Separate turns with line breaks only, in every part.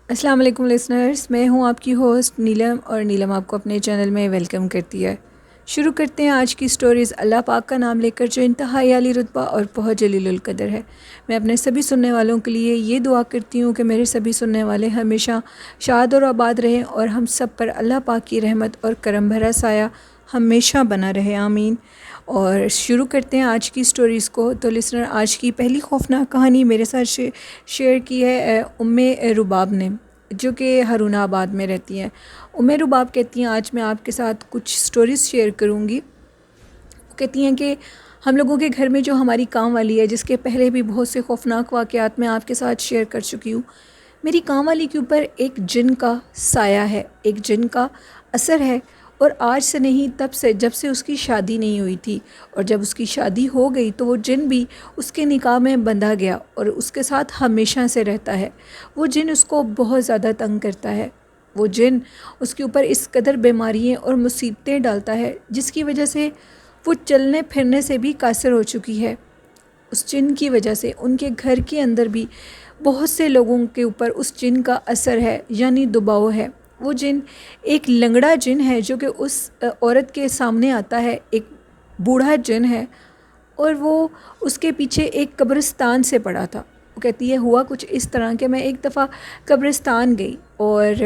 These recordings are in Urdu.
السلام علیکم لسنرز، میں ہوں آپ کی ہوسٹ نیلم، اور نیلم آپ کو اپنے چینل میں ویلکم کرتی ہے۔ شروع کرتے ہیں آج کی سٹوریز اللہ پاک کا نام لے کر، جو انتہائی عالی رتبہ اور بہت جلیل القدر ہے۔ میں اپنے سبھی سننے والوں کے لیے یہ دعا کرتی ہوں کہ میرے سبھی سننے والے ہمیشہ شاد اور آباد رہیں، اور ہم سب پر اللہ پاک کی رحمت اور کرم بھرا سایہ ہمیشہ بنا رہے، آمین۔ اور شروع کرتے ہیں آج کی سٹوریز کو۔ تو لسنر، آج کی پہلی خوفناک کہانی میرے ساتھ شیئر کی ہے ام رباب نے، جو کہ ہارون آباد میں رہتی ہیں۔ ام رباب کہتی ہیں آج میں آپ کے ساتھ کچھ سٹوریز شیئر کروں گی۔ وہ کہتی ہیں کہ ہم لوگوں کے گھر میں جو ہماری کام والی ہے، جس کے پہلے بھی بہت سے خوفناک واقعات میں آپ کے ساتھ شیئر کر چکی ہوں، میری کام والی کے اوپر ایک جن کا سایہ ہے، ایک جن کا اثر ہے، اور آج سے نہیں، تب سے جب سے اس کی شادی نہیں ہوئی تھی، اور جب اس کی شادی ہو گئی تو وہ جن بھی اس کے نکاح میں بندھا گیا اور اس کے ساتھ ہمیشہ سے رہتا ہے۔ وہ جن اس کو بہت زیادہ تنگ کرتا ہے، وہ جن اس کے اوپر اس قدر بیماریاں اور مصیبتیں ڈالتا ہے جس کی وجہ سے وہ چلنے پھرنے سے بھی قاصر ہو چکی ہے۔ اس جن کی وجہ سے ان کے گھر کے اندر بھی بہت سے لوگوں کے اوپر اس جن کا اثر ہے، یعنی دباؤ ہے۔ وہ جن ایک لنگڑا جن ہے جو کہ اس عورت کے سامنے آتا ہے، ایک بوڑھا جن ہے، اور وہ اس کے پیچھے ایک قبرستان سے پڑا تھا۔ وہ کہتی ہے ہوا کچھ اس طرح کہ میں ایک دفعہ قبرستان گئی، اور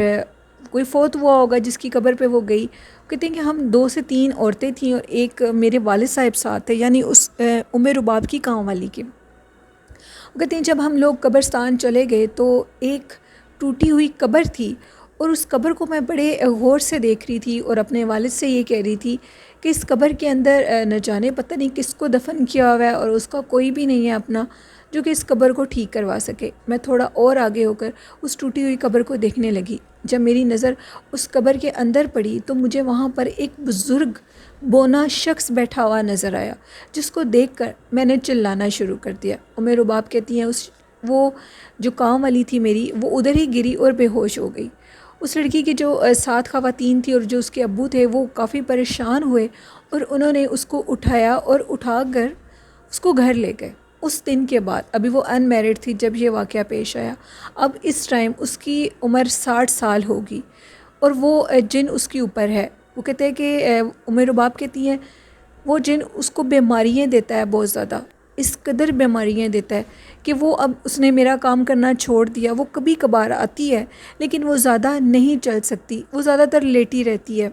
کوئی فوت ہوا ہوگا جس کی قبر پہ وہ گئی۔ کہتے ہیں کہ ہم 2 سے 3 عورتیں تھیں اور ایک میرے والد صاحب ساتھ تھے، یعنی اس ام رباب کی کام والی کے۔ وہ کہتے ہیں جب ہم لوگ قبرستان چلے گئے تو ایک ٹوٹی ہوئی قبر تھی، اور اس قبر کو میں بڑے غور سے دیکھ رہی تھی، اور اپنے والد سے یہ کہہ رہی تھی کہ اس قبر کے اندر نہ جانے پتہ نہیں کس کو دفن کیا ہوا ہے، اور اس کا کوئی بھی نہیں ہے اپنا جو کہ اس قبر کو ٹھیک کروا سکے۔ میں تھوڑا اور آگے ہو کر اس ٹوٹی ہوئی قبر کو دیکھنے لگی۔ جب میری نظر اس قبر کے اندر پڑی تو مجھے وہاں پر ایک بزرگ بونا شخص بیٹھا ہوا نظر آیا، جس کو دیکھ کر میں نے چلانا شروع کر دیا۔ ام رباب کہتی ہیں وہ جو کام والی تھی میری، وہ ادھر ہی گری اور بے ہوش ہو گئی۔ اس لڑکی کی جو 7 خواتین تھی اور جو اس کے ابو تھے، وہ کافی پریشان ہوئے، اور انہوں نے اس کو اٹھایا اور اٹھا کر اس کو گھر لے گئے۔ اس دن کے بعد، ابھی وہ ان میرڈ تھی جب یہ واقعہ پیش آیا، اب اس ٹائم اس کی عمر 60 سال ہوگی، اور وہ جن اس کے اوپر ہے۔ وہ کہتے ہیں کہ ام رباب کہتی ہیں وہ جن اس کو بیماریاں دیتا ہے، بہت زیادہ، اس قدر بیماریاں دیتا ہے کہ وہ اب اس نے میرا کام کرنا چھوڑ دیا۔ وہ کبھی کبھار آتی ہے لیکن وہ زیادہ نہیں چل سکتی، وہ زیادہ تر لیٹی رہتی ہے۔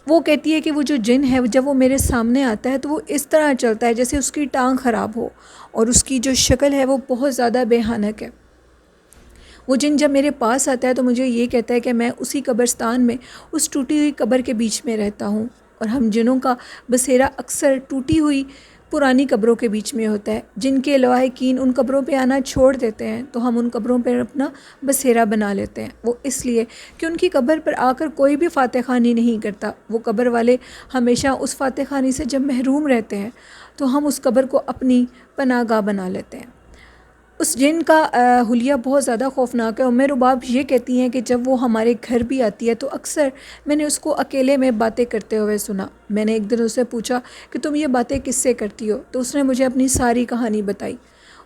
وہ کہتی ہے کہ وہ جو جن ہے جب وہ میرے سامنے آتا ہے تو وہ اس طرح چلتا ہے جیسے اس کی ٹانگ خراب ہو، اور اس کی جو شکل ہے وہ بہت زیادہ بھیانک ہے۔ وہ جن جب میرے پاس آتا ہے تو مجھے یہ کہتا ہے کہ میں اسی قبرستان میں اس ٹوٹی ہوئی قبر کے بیچ میں رہتا ہوں، اور ہم جنوں کا بسیرا اکثر ٹوٹی ہوئی پرانی قبروں کے بیچ میں ہوتا ہے۔ جن کے لواحقین ان قبروں پہ آنا چھوڑ دیتے ہیں تو ہم ان قبروں پہ اپنا بسیرا بنا لیتے ہیں۔ وہ اس لیے کہ ان کی قبر پر آ کر کوئی بھی فاتح خوانی نہیں کرتا۔ وہ قبر والے ہمیشہ اس فاتح خوانی سے جب محروم رہتے ہیں تو ہم اس قبر کو اپنی پناہ گاہ بنا لیتے ہیں۔ اس جن کا حلیہ بہت زیادہ خوفناک ہے۔ ام رباب یہ کہتی ہیں کہ جب وہ ہمارے گھر بھی آتی ہے تو اکثر میں نے اس کو اکیلے میں باتیں کرتے ہوئے سنا۔ میں نے ایک دن اس سے پوچھا کہ تم یہ باتیں کس سے کرتی ہو، تو اس نے مجھے اپنی ساری کہانی بتائی۔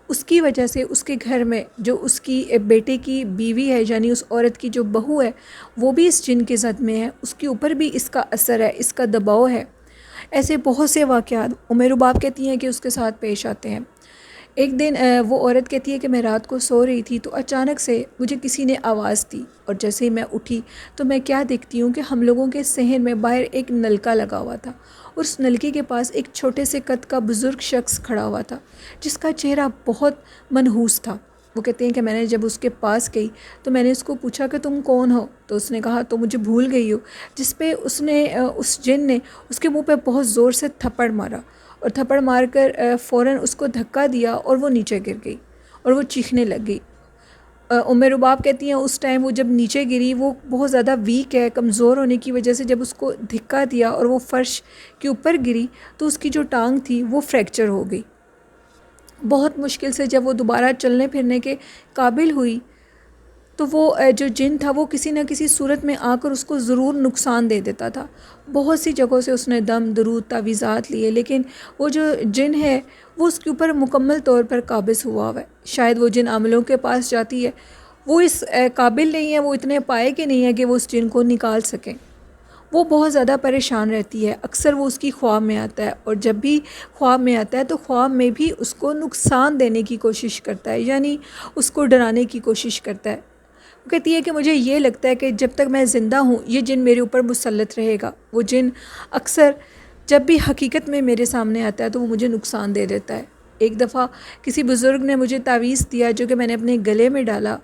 اس کی وجہ سے اس کے گھر میں جو اس کی بیٹے کی بیوی ہے، یعنی اس عورت کی جو بہو ہے، وہ بھی اس جن کے زد میں ہے، اس کے اوپر بھی اس کا اثر ہے، اس کا دباؤ ہے۔ ایسے بہت سے واقعات ام رباب کہتی ہیں کہ اس کے ساتھ پیش آتے ہیں۔ ایک دن وہ عورت کہتی ہے کہ میں رات کو سو رہی تھی تو اچانک سے مجھے کسی نے آواز دی، اور جیسے ہی میں اٹھی تو میں کیا دیکھتی ہوں کہ ہم لوگوں کے صحن میں باہر ایک نلکا لگا ہوا تھا، اور اس نلکے کے پاس ایک چھوٹے سے قد کا بزرگ شخص کھڑا ہوا تھا جس کا چہرہ بہت منحوس تھا۔ وہ کہتے ہیں کہ میں نے جب اس کے پاس گئی تو میں نے اس کو پوچھا کہ تم کون ہو، تو اس نے کہا تو مجھے بھول گئی ہو، جس پہ اس جن نے اس کے منہ پہ بہت زور سے تھپڑ مارا، اور تھپڑ مار کر فوراً اس کو دھکا دیا اور وہ نیچے گر گئی اور وہ چیخنے لگ گئی۔ ام رباب کہتی ہیں اس ٹائم وہ جب نیچے گری، وہ بہت زیادہ ویک ہے، کمزور ہونے کی وجہ سے جب اس کو دھکا دیا اور وہ فرش کے اوپر گری تو اس کی جو ٹانگ تھی وہ فریکچر ہو گئی۔ بہت مشکل سے جب وہ دوبارہ چلنے پھرنے کے قابل ہوئی تو وہ جو جن تھا وہ کسی نہ کسی صورت میں آ کر اس کو ضرور نقصان دے دیتا تھا۔ بہت سی جگہوں سے اس نے دم، درود، تعویذات لیے، لیکن وہ جو جن ہے وہ اس کے اوپر مکمل طور پر قابض ہوا ہے۔ شاید وہ جن عاملوں کے پاس جاتی ہے وہ اس قابل نہیں ہے، وہ اتنے پائے کے نہیں ہے کہ وہ اس جن کو نکال سکیں۔ وہ بہت زیادہ پریشان رہتی ہے، اکثر وہ اس کی خواب میں آتا ہے، اور جب بھی خواب میں آتا ہے تو خواب میں بھی اس کو نقصان دینے کی کوشش کرتا ہے، یعنی اس کو ڈرانے کی کوشش کرتا ہے۔ وہ کہتی ہے کہ مجھے یہ لگتا ہے کہ جب تک میں زندہ ہوں یہ جن میرے اوپر مسلط رہے گا۔ وہ جن اکثر جب بھی حقیقت میں میرے سامنے آتا ہے تو وہ مجھے نقصان دے دیتا ہے۔ ایک دفعہ کسی بزرگ نے مجھے تعویذ دیا جو کہ میں نے اپنے گلے میں ڈالا،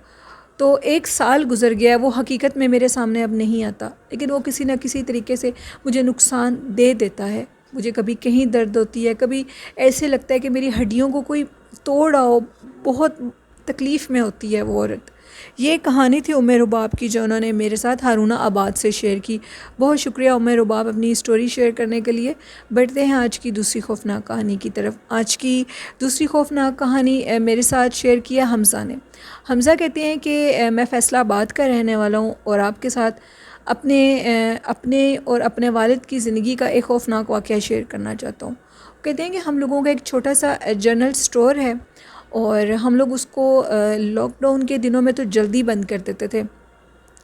تو 1 سال گزر گیا، وہ حقیقت میں میرے سامنے اب نہیں آتا، لیکن وہ کسی نہ کسی طریقے سے مجھے نقصان دے دیتا ہے۔ مجھے کبھی کہیں درد ہوتی ہے، کبھی ایسے لگتا ہے کہ میری ہڈیوں کو کوئی توڑ آؤ، بہت تکلیف میں ہوتی ہے وہ عورت۔ یہ کہانی تھی ام رباب کی جو انہوں نے میرے ساتھ ہارونہ آباد سے شیئر کی۔ بہت شکریہ ام رباب اپنی اسٹوری شیئر کرنے کے لیے۔ بڑھتے ہیں آج کی دوسری خوفناک کہانی کی طرف۔ آج کی دوسری خوفناک کہانی میرے ساتھ شیئر کیا حمزہ نے۔ حمزہ کہتے ہیں کہ میں فیصل آباد کا رہنے والا ہوں اور آپ کے ساتھ اپنے اور اپنے والد کی زندگی کا ایک خوفناک واقعہ شیئر کرنا چاہتا ہوں۔ کہتے ہیں کہ ہم لوگوں کا ایک چھوٹا سا جنرل سٹور ہے، اور ہم لوگ اس کو لاک ڈاؤن کے دنوں میں تو جلدی بند کر دیتے تھے۔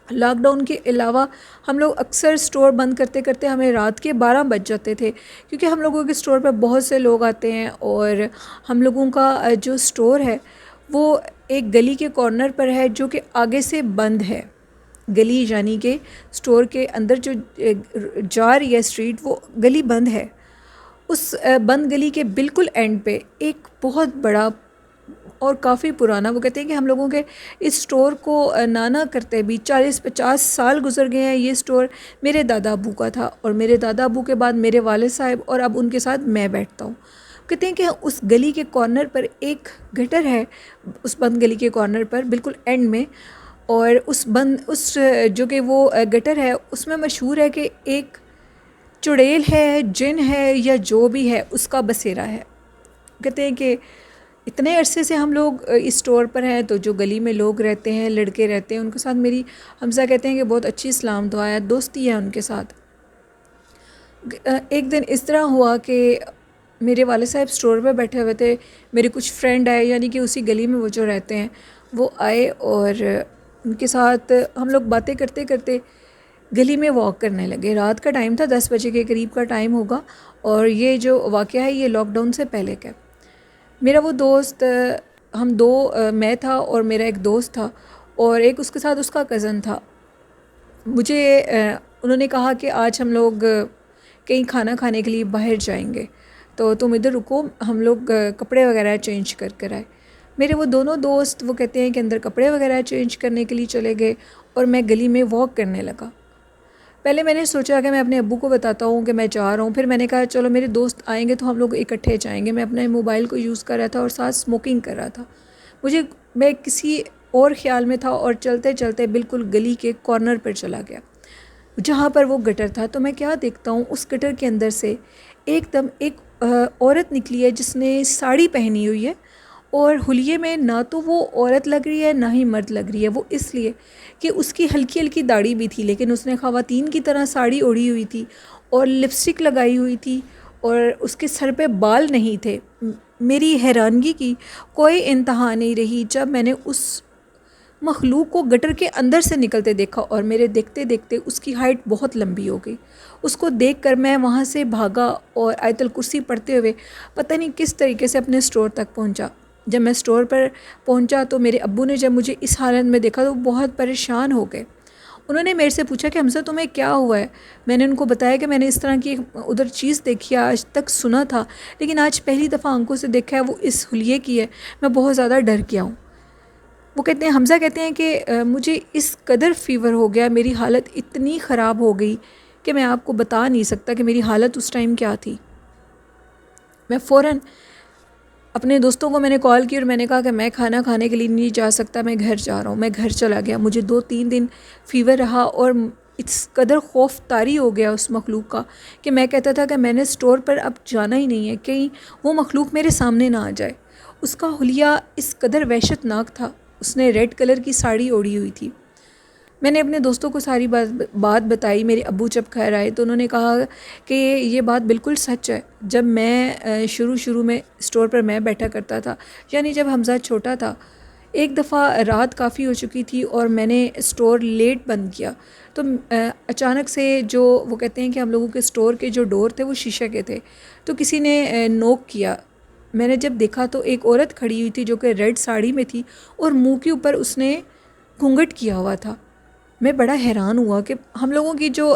لاک ڈاؤن کے علاوہ ہم لوگ اکثر سٹور بند کرتے کرتے ہمیں رات کے 12 بج جاتے تھے، کیونکہ ہم لوگوں کے سٹور پہ بہت سے لوگ آتے ہیں، اور ہم لوگوں کا جو سٹور ہے وہ ایک گلی کے کارنر پر ہے جو کہ آگے سے بند ہے۔ گلی یعنی کہ سٹور کے اندر جو جا رہی ہے اسٹریٹ، وہ گلی بند ہے۔ اس بند گلی کے بالکل اینڈ پہ ایک بہت بڑا اور کافی پرانا، وہ کہتے ہیں کہ ہم لوگوں کے اس سٹور کو نانا کرتے بھی 40-50 سال گزر گئے ہیں۔ یہ سٹور میرے دادا ابو کا تھا، اور میرے دادا ابو کے بعد میرے والد صاحب، اور اب ان کے ساتھ میں بیٹھتا ہوں۔ کہتے ہیں کہ اس گلی کے کارنر پر ایک گٹر ہے، اس بند گلی کے کارنر پر بالکل اینڈ میں، اور اس جو کہ وہ گٹر ہے اس میں مشہور ہے کہ ایک چڑیل ہے، جن ہے، یا جو بھی ہے اس کا بسیرا ہے۔ کہتے ہیں کہ اتنے عرصے سے ہم لوگ اس سٹور پر ہیں، تو جو گلی میں لوگ رہتے ہیں، لڑکے رہتے ہیں، ان کے ساتھ میری حمزہ کہتے ہیں کہ بہت اچھی سلام دعا ہے، دوستی ہے ان کے ساتھ۔ ایک دن اس طرح ہوا کہ میرے والد صاحب سٹور پہ بیٹھے ہوئے تھے، میرے کچھ فرینڈ آئے، یعنی کہ اسی گلی میں وہ جو رہتے ہیں وہ آئے، اور ان کے ساتھ ہم لوگ باتیں کرتے کرتے گلی میں واک کرنے لگے۔ رات کا ٹائم تھا، 10 بجے کے قریب کا ٹائم ہوگا، اور یہ جو واقعہ ہے یہ لاک ڈاؤن سے پہلے کا۔ میرا وہ دوست، ہم دو، میں تھا اور میرا ایک دوست تھا، اور ایک اس کے ساتھ اس کا کزن تھا۔ مجھے انہوں نے کہا کہ آج ہم لوگ کہیں کھانا کھانے کے لیے باہر جائیں گے، تو تم ادھر رکو، ہم لوگ کپڑے وغیرہ چینج کر آئے۔ میرے وہ دونوں دوست، وہ کہتے ہیں کہ اندر کپڑے وغیرہ چینج کرنے کے لیے چلے گئے، اور میں گلی میں واک کرنے لگا۔ پہلے میں نے سوچا کہ میں اپنے ابو کو بتاتا ہوں کہ میں جا رہا ہوں، پھر میں نے کہا چلو میرے دوست آئیں گے تو ہم لوگ اکٹھے جائیں گے۔ میں اپنے موبائل کو یوز کر رہا تھا اور ساتھ اسموکنگ کر رہا تھا۔ میں کسی اور خیال میں تھا، اور چلتے چلتے بالکل گلی کے کارنر پر چلا گیا جہاں پر وہ گٹر تھا۔ تو میں کیا دیکھتا ہوں، اس گٹر کے اندر سے ایک دم ایک عورت نکلی ہے جس نے ساڑی پہنی ہوئی ہے، اور حلیے میں نہ تو وہ عورت لگ رہی ہے نہ ہی مرد لگ رہی ہے۔ وہ اس لیے کہ اس کی ہلکی ہلکی داڑھی بھی تھی، لیکن اس نے خواتین کی طرح ساڑی اوڑھی ہوئی تھی اور لپسٹک لگائی ہوئی تھی، اور اس کے سر پہ بال نہیں تھے۔ میری حیرانگی کی کوئی انتہا نہیں رہی جب میں نے اس مخلوق کو گٹر کے اندر سے نکلتے دیکھا، اور میرے دیکھتے دیکھتے اس کی ہائٹ بہت لمبی ہو گئی۔ اس کو دیکھ کر میں وہاں سے بھاگا، اور آیت الکرسی پڑھتے ہوئے پتہ نہیں کس طریقے سے اپنے سٹور تک پہنچا۔ جب میں سٹور پر پہنچا تو میرے ابو نے جب مجھے اس حالت میں دیکھا تو بہت پریشان ہو گئے۔ انہوں نے میرے سے پوچھا کہ حمزہ تمہیں کیا ہوا ہے؟ میں نے ان کو بتایا کہ میں نے اس طرح کی ادھر چیز دیکھی ہے، آج تک سنا تھا لیکن آج پہلی دفعہ آنکھوں سے دیکھا ہے، وہ اس حلیے کی ہے، میں بہت زیادہ ڈر گیا ہوں۔ وہ کہتے ہیں، حمزہ کہتے ہیں کہ مجھے اس قدر فیور ہو گیا، میری حالت اتنی خراب ہو گئی کہ میں آپ کو بتا نہیں سکتا کہ میری حالت اس ٹائم کیا تھی۔ میں فوراً اپنے دوستوں کو میں نے کال کی اور میں نے کہا کہ میں کھانا کھانے کے لیے نہیں جا سکتا، میں گھر جا رہا ہوں۔ میں گھر چلا گیا۔ مجھے 2-3 دن فیور رہا، اور اس قدر خوف طاری ہو گیا اس مخلوق کا کہ میں کہتا تھا کہ میں نے سٹور پر اب جانا ہی نہیں ہے، کہیں وہ مخلوق میرے سامنے نہ آ جائے۔ اس کا حلیہ اس قدر وحشت ناک تھا۔ اس نے ریڈ کلر کی ساڑی اوڑھی ہوئی تھی۔ میں نے اپنے دوستوں کو ساری بات بتائی۔ میرے ابو جب گھر آئے تو انہوں نے کہا کہ یہ بات بالکل سچ ہے۔ جب میں شروع میں اسٹور پر میں بیٹھا کرتا تھا، یعنی جب حمزہ چھوٹا تھا، ایک دفعہ رات کافی ہو چکی تھی اور میں نے اسٹور لیٹ بند کیا، تو اچانک سے جو وہ کہتے ہیں کہ ہم لوگوں کے اسٹور کے جو ڈور تھے وہ شیشے کے تھے، تو کسی نے نوک کیا۔ میں نے جب دیکھا تو ایک عورت کھڑی ہوئی تھی جو کہ ریڈ ساڑی میں تھی اور منہ کے اوپر اس نے گھونگھٹ کیا ہوا تھا۔ میں بڑا حیران ہوا کہ ہم لوگوں کی جو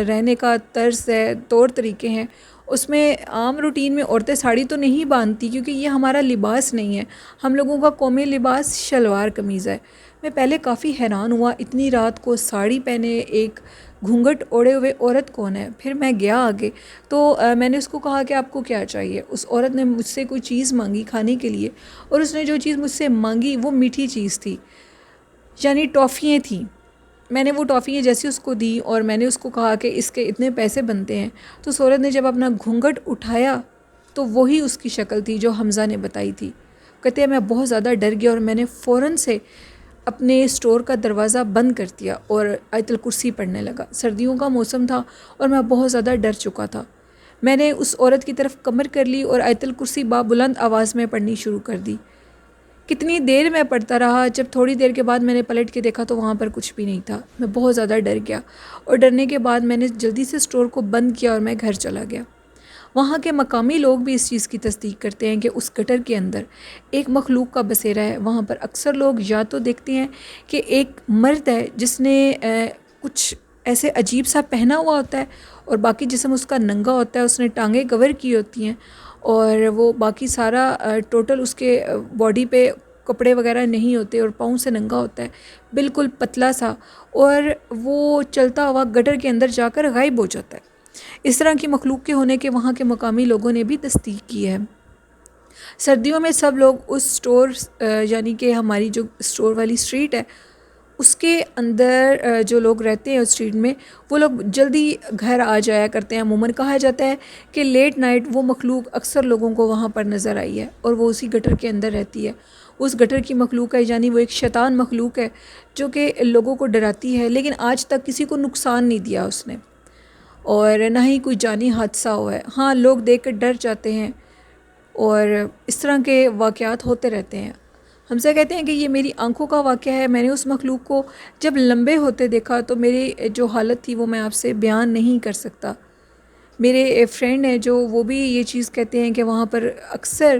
رہنے کا طرز ہے، طور طریقے ہیں، اس میں عام روٹین میں عورتیں ساڑی تو نہیں باندھتی کیونکہ یہ ہمارا لباس نہیں ہے۔ ہم لوگوں کا قومی لباس شلوار قمیض ہے۔ میں پہلے کافی حیران ہوا، اتنی رات کو ساڑی پہنے ایک گھونگھٹ اوڑے ہوئے عورت کون ہے؟ پھر میں گیا آگے تو میں نے اس کو کہا کہ آپ کو کیا چاہیے؟ اس عورت نے مجھ سے کوئی چیز مانگی کھانے کے لیے، اور اس نے جو چیز مجھ سے مانگی وہ میٹھی چیز تھی، یعنی ٹافیاں تھیں۔ میں نے وہ ٹافیاں جیسی اس کو دی اور میں نے اس کو کہا کہ اس کے اتنے پیسے بنتے ہیں، تو اس عورت نے جب اپنا گھونگھٹ اٹھایا تو وہی اس کی شکل تھی جو حمزہ نے بتائی تھی۔ کہتے ہیں میں بہت زیادہ ڈر گیا اور میں نے فوراً سے اپنے اسٹور کا دروازہ بند کر دیا اور آیت الکرسی پڑھنے لگا۔ سردیوں کا موسم تھا اور میں بہت زیادہ ڈر چکا تھا۔ میں نے اس عورت کی طرف کمر کر لی اور آیت الکرسی بلند آواز میں پڑھنی شروع کر دی۔ کتنی دیر میں پڑھتا رہا، جب تھوڑی دیر کے بعد میں نے پلٹ کے دیکھا تو وہاں پر کچھ بھی نہیں تھا۔ میں بہت زیادہ ڈر گیا اور ڈرنے کے بعد میں نے جلدی سے اسٹور کو بند کیا اور میں گھر چلا گیا۔ وہاں کے مقامی لوگ بھی اس چیز کی تصدیق کرتے ہیں کہ اس گٹر کے اندر ایک مخلوق کا بسیرا ہے۔ وہاں پر اکثر لوگ یا تو دیکھتے ہیں کہ ایک مرد ہے جس نے کچھ ایسے عجیب سا پہنا ہوا ہوتا ہے اور باقی جسم اس کا ننگا ہوتا ہے، اس نے ٹانگیں کور کی ہوتی ہیں اور وہ باقی سارا ٹوٹل اس کے باڈی پہ کپڑے وغیرہ نہیں ہوتے اور پاؤں سے ننگا ہوتا ہے، بالکل پتلا سا، اور وہ چلتا ہوا گٹر کے اندر جا کر غائب ہو جاتا ہے۔ اس طرح کی مخلوق کے ہونے کے وہاں کے مقامی لوگوں نے بھی تصدیق کی ہے۔ سردیوں میں سب لوگ اس اسٹور یعنی کہ ہماری جو اسٹور والی اسٹریٹ ہے اس کے اندر جو لوگ رہتے ہیں اس اسٹریٹ میں، وہ لوگ جلدی گھر آ جایا کرتے ہیں۔ عموماً کہا جاتا ہے کہ لیٹ نائٹ وہ مخلوق اکثر لوگوں کو وہاں پر نظر آئی ہے اور وہ اسی گٹر کے اندر رہتی ہے۔ اس گٹر کی مخلوق ہے، یعنی وہ ایک شیطان مخلوق ہے جو کہ لوگوں کو ڈراتی ہے، لیکن آج تک کسی کو نقصان نہیں دیا اس نے، اور نہ ہی کوئی جانی حادثہ ہوا ہے۔ ہاں، لوگ دیکھ کر ڈر جاتے ہیں اور اس طرح کے واقعات ہوتے رہتے ہیں۔ ہم سے کہتے ہیں کہ یہ میری آنکھوں کا واقعہ ہے۔ میں نے اس مخلوق کو جب لمبے ہوتے دیکھا تو میری جو حالت تھی وہ میں آپ سے بیان نہیں کر سکتا۔ میرے فرینڈ ہیں جو وہ بھی یہ چیز کہتے ہیں کہ وہاں پر اکثر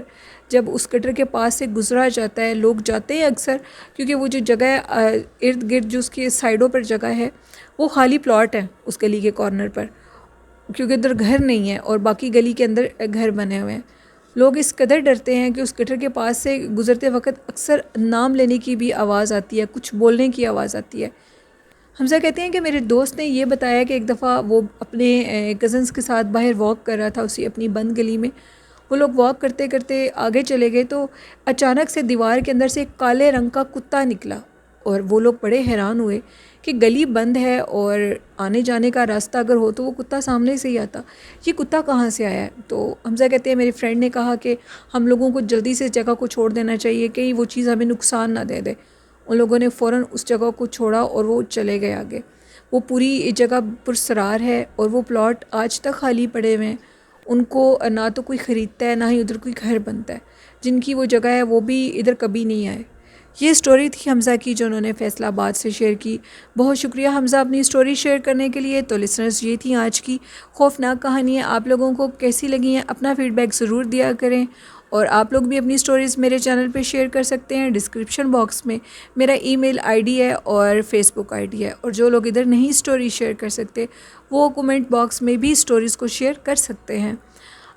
جب اس گٹر کے پاس سے گزرا جاتا ہے، لوگ جاتے ہیں اکثر، کیونکہ وہ جو جگہ ہے ارد گرد جو اس کے سائڈوں پر جگہ ہے وہ خالی پلاٹ ہے اس گلی کے کارنر پر، کیونکہ ادھر گھر نہیں ہے اور باقی گلی کے اندر گھر بنے ہوئے ہیں۔ لوگ اس قدر ڈرتے ہیں کہ اس گٹر کے پاس سے گزرتے وقت اکثر نام لینے کی بھی آواز آتی ہے، کچھ بولنے کی آواز آتی ہے۔ حمزہ کہتے ہیں کہ میرے دوست نے یہ بتایا کہ ایک دفعہ وہ اپنے کزنز کے ساتھ باہر واک کر رہا تھا اسی اپنی بند گلی میں۔ وہ لوگ واک کرتے کرتے آگے چلے گئے تو اچانک سے دیوار کے اندر سے ایک کالے رنگ کا کتا نکلا اور وہ لوگ بڑے حیران ہوئے کہ گلی بند ہے اور آنے جانے کا راستہ اگر ہو تو وہ کتا سامنے سے ہی آتا، یہ کتا کہاں سے آیا ہے؟ تو حمزہ کہتے ہیں میرے فرینڈ نے کہا کہ ہم لوگوں کو جلدی سے اس جگہ کو چھوڑ دینا چاہیے کہ وہ چیز ہمیں نقصان نہ دے دے۔ ان لوگوں نے فوراً اس جگہ کو چھوڑا اور وہ چلے گئے آگے۔ وہ پوری جگہ پرسرار ہے اور وہ پلاٹ آج تک خالی پڑے ہوئے ہیں، ان کو نہ تو کوئی خریدتا ہے نہ ہی ادھر کوئی گھر بنتا ہے۔ جن کی وہ جگہ ہے وہ بھی ادھر کبھی نہیں آئے۔ یہ سٹوری تھی حمزہ کی جو انہوں نے فیصل آباد سے شیئر کی۔ بہت شکریہ حمزہ اپنی سٹوری شیئر کرنے کے لیے۔ تو لسنرز، یہ تھی آج کی خوفناک کہانیاں۔ آپ لوگوں کو کیسی لگی ہیں اپنا فیڈ بیک ضرور دیا کریں، اور آپ لوگ بھی اپنی سٹوریز میرے چینل پہ شیئر کر سکتے ہیں۔ ڈسکرپشن باکس میں میرا ای میل آئی ڈی ہے اور فیس بک آئی ڈی ہے، اور جو لوگ ادھر نہیں سٹوری شیئر کر سکتے وہ کومنٹ باکس میں بھی سٹوریز کو شیئر کر سکتے ہیں۔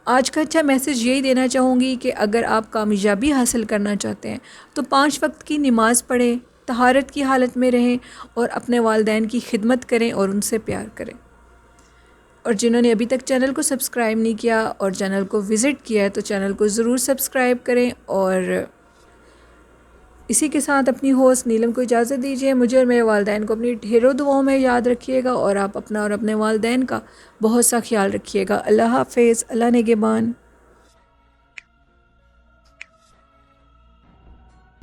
آج کا اچھا میسج یہی دینا چاہوں گی کہ اگر آپ کامیابی حاصل کرنا چاہتے ہیں تو 5 وقت کی نماز پڑھیں، طہارت کی حالت میں رہیں اور اپنے والدین کی خدمت کریں اور ان سے پیار کریں۔ اور جنہوں نے ابھی تک چینل کو سبسکرائب نہیں کیا اور چینل کو وزٹ کیا ہے تو چینل کو ضرور سبسکرائب کریں، اور اسی کے ساتھ اپنی ہوسٹ نیلم کو اجازت دیجیے۔ مجھے اور میرے والدین کو اپنی ڈھیروں دعاؤں میں یاد رکھیے گا، اور آپ اپنا اور اپنے والدین کا بہت سا خیال رکھیے گا۔ اللہ حافظ، اللہ نگہبان۔